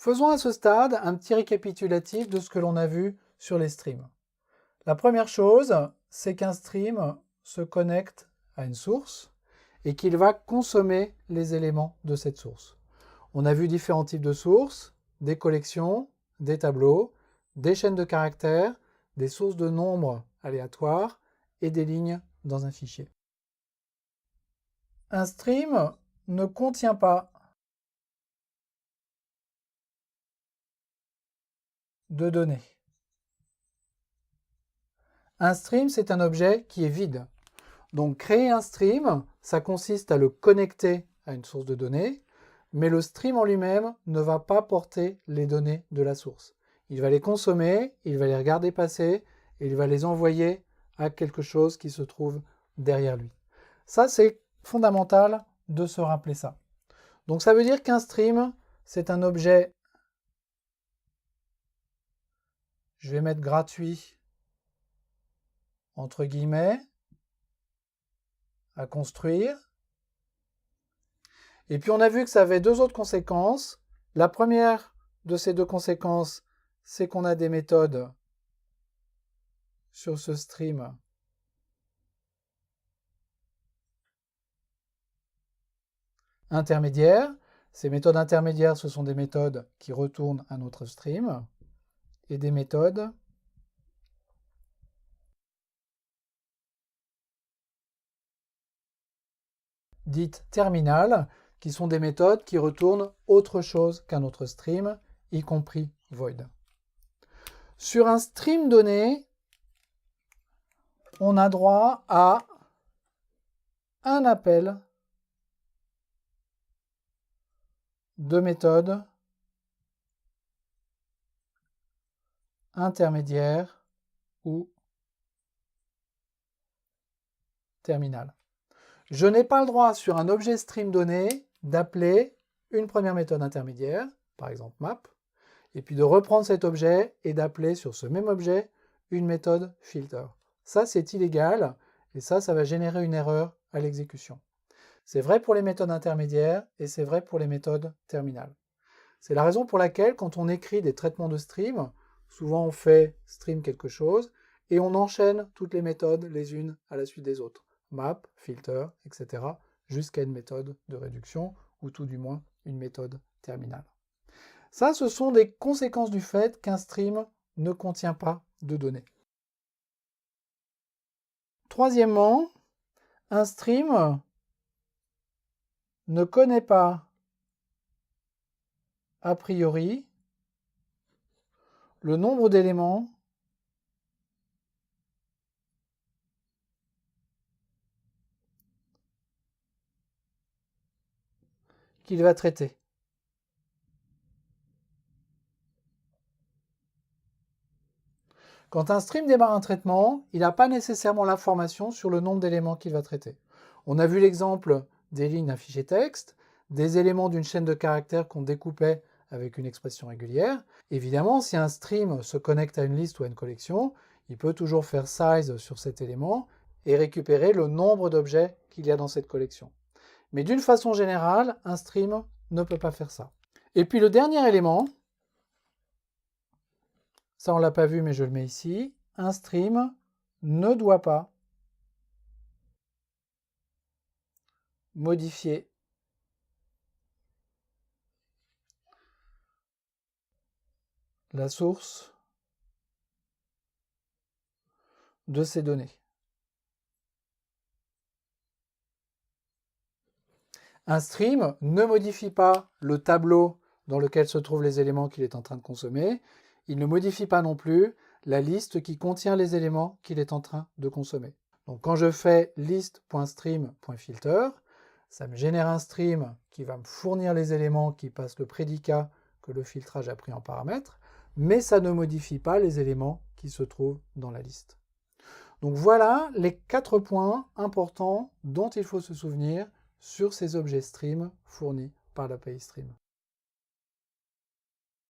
Faisons à ce stade un petit récapitulatif de ce que l'on a vu sur les streams. La première chose, c'est qu'un stream se connecte à une source et qu'il va consommer les éléments de cette source. On a vu différents types de sources, des collections, des tableaux, des chaînes de caractères, des sources de nombres aléatoires et des lignes dans un fichier. Un stream ne contient pas de données. Un stream, c'est un objet qui est vide. Donc créer un stream, ça consiste à le connecter à une source de données, mais le stream en lui-même ne va pas porter les données de la source. Il va les consommer, il va les regarder passer, et il va les envoyer à quelque chose qui se trouve derrière lui. Ça, c'est fondamental de se rappeler ça. Donc ça veut dire qu'un stream, c'est un objet, je vais mettre gratuit, entre guillemets, à construire. Et puis on a vu que ça avait deux autres conséquences. La première de ces deux conséquences, c'est qu'on a des méthodes sur ce stream intermédiaires. Ces méthodes intermédiaires, ce sont des méthodes qui retournent un autre stream et des méthodes dites terminales, qui sont des méthodes qui retournent autre chose qu'un autre stream, y compris void. Sur un stream donné, on a droit à un appel de méthode intermédiaire ou terminale. Je n'ai pas le droit sur un objet stream donné d'appeler une première méthode intermédiaire, par exemple map, et puis de reprendre cet objet et d'appeler sur ce même objet une méthode filter. Ça, c'est illégal, et ça va générer une erreur à l'exécution. C'est vrai pour les méthodes intermédiaires et c'est vrai pour les méthodes terminales. C'est la raison pour laquelle, quand on écrit des traitements de stream, souvent on fait stream quelque chose et on enchaîne toutes les méthodes les unes à la suite des autres. Map, filter, etc. jusqu'à une méthode de réduction ou tout du moins une méthode terminale. Ça, ce sont des conséquences du fait qu'un stream ne contient pas de données. Troisièmement, un stream ne connaît pas a priori le nombre d'éléments qu'il va traiter. Quand un stream démarre un traitement, il n'a pas nécessairement l'information sur le nombre d'éléments qu'il va traiter. On a vu l'exemple des lignes d'un fichier texte, des éléments d'une chaîne de caractères qu'on découpait avec une expression régulière. Évidemment, si un stream se connecte à une liste ou à une collection, il peut toujours faire size sur cet élément et récupérer le nombre d'objets qu'il y a dans cette collection. Mais d'une façon générale, un stream ne peut pas faire ça. Et puis le dernier élément, ça on ne l'a pas vu mais je le mets ici, un stream ne doit pas modifier la source de ces données. Un stream ne modifie pas le tableau dans lequel se trouvent les éléments qu'il est en train de consommer. Il ne modifie pas non plus la liste qui contient les éléments qu'il est en train de consommer. Donc quand je fais list.stream.filter, ça me génère un stream qui va me fournir les éléments qui passent le prédicat que le filtrage a pris en paramètre, mais ça ne modifie pas les éléments qui se trouvent dans la liste. Donc voilà les 4 points importants dont il faut se souvenir sur ces objets stream fournis par l'API Stream.